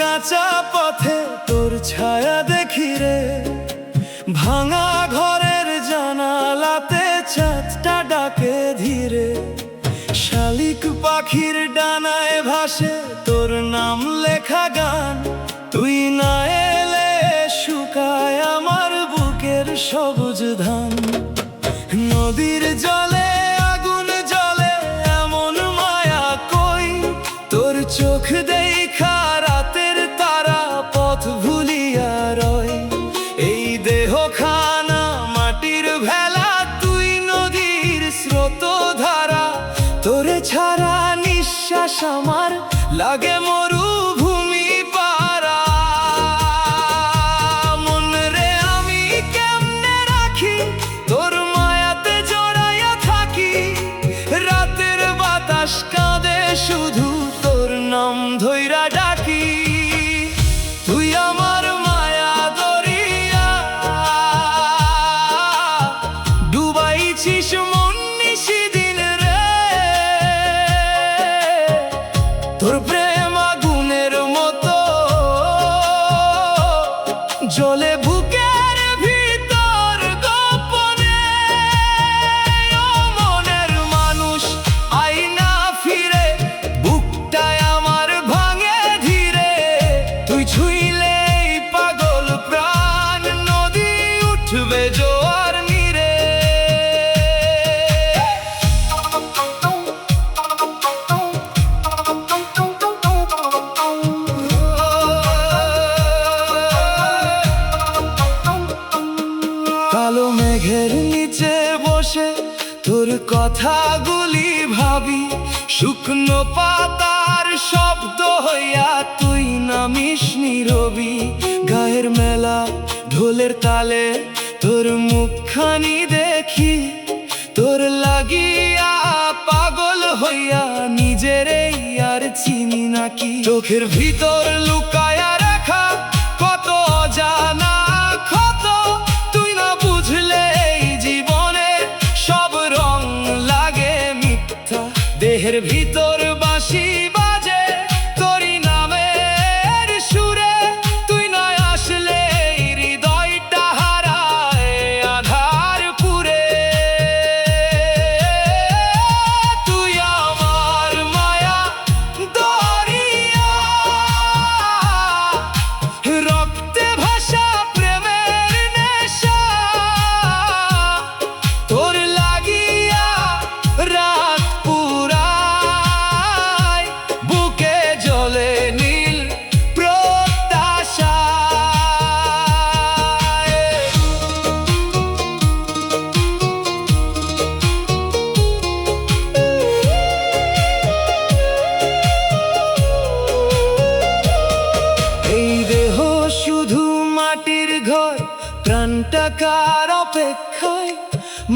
কাঁচা পথে তোর ছায়া দেখি রে, ভাঙা ঘরের জানালাতে চাঁদটা ডাকে ধীরে। শালিক পাখির ডানায় ভাসে তোর নাম লেখা গান, তুই না এলে শুকায় আমার বুকের সবুজ ধান। নদীর জলে আগুন জ্বলে এমন মায়া কই, তোর চোখ দেখা রাতের তারা পথ ভুলিয়া রয়। এই দেহ খানা মাটির ভেলা, তুই নদীর স্রোত ধারা, তোরে ছাড়া নিঃশ্বাস আমার লাগে মরুভূমি পারা। মন রে আমি কেমনে রাখি তোর মায়াতে জড়াইয়া থাকি, রাতের বাতাস কাঁদে শুধু তোর নাম ধইরা ডাকি। তুই আমার মায়া দরিয়া, ডুবাইছিস মন নিশিদিন রে। তোর প্রেম আগুনের মতো জ্বলে বুকের ভিতর গোপনে। ও মনের মানুষ আইনা ফিরে, বুকটায় আমার ভাঙে ধীরে। তুই ছুঁইলেই পাগল প্রাণ, নদী উঠবে জোয়ার নীরে। কালো মেঘের নিচে বসে তোর কথাগুলি ভাবি, শুকনো পাতার শব্দ হইয়া তুই নামিস নীরবি। গায়ের মেলা ঢোলের তালে তোর মুখখানি দেখি, তোর লাগিয়া পাগল হইয়া নিজেরই আর চিনি নাকি। চোখের ভিতর লুকায়া রাখা কত অজানা ক্ষত, তুই না বুঝলে এই জীবনে সব রং লাগে মিথ্যা। দেহের ভিতর বাঁশি বাজে তোরই নামের সুরে, তুই না আসলে এই হৃদয়টা হারায় আধার পুরে। তুই আমার মায়া দরিয়া, রক্তে ভাষা প্রেমের নেশা। তোর লাগিয়া রাত পুরায়, বুকে জ্বলে নীল প্রত্যাশা। এই দেহ শুধু মাটির ঘর, প্রাণটা কার অপেক্ষায়।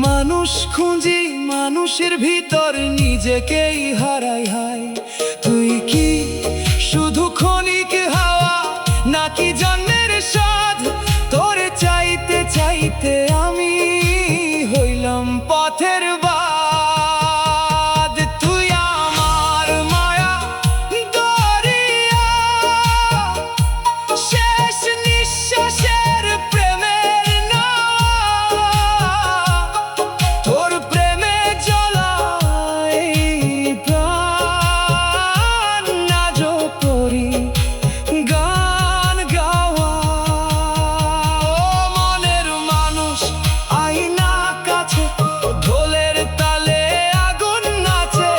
মানুষ খুঁজি মানুষের ভিতর, নিজেকেই হারাই হায়। তুই কি শুধু ক্ষণিক হাওয়া নাকি জন্মের স্বাদ? তোরে চাইতে চাইতে আমি হইলাম পথের বাদ। তুই আমার মায়া দরিয়া, শেষ নিঃশ্বাসের প্রেমের নাওয়া। তোর প্রেমে জ্বলাই প্রাণ, আজও করি গান গাওয়া। ও মনের মানুষ আইনা কাছে, ঢোলের তালে আগুন নাচে।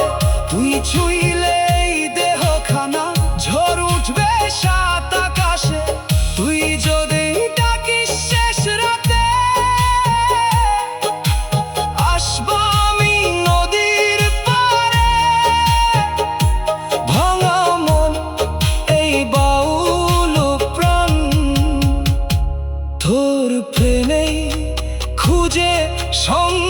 তুই ছুঁইলেই দেহ খানা ঝড় উঠবে সাত আকাশে। তুই যদি ডাকিস শেষ রাতে, আসবো আমি নদীর পারে। ভাঙা মন এই বাউল প্রাণ, তোর প্রেমেই খুঁজে সঙ্গ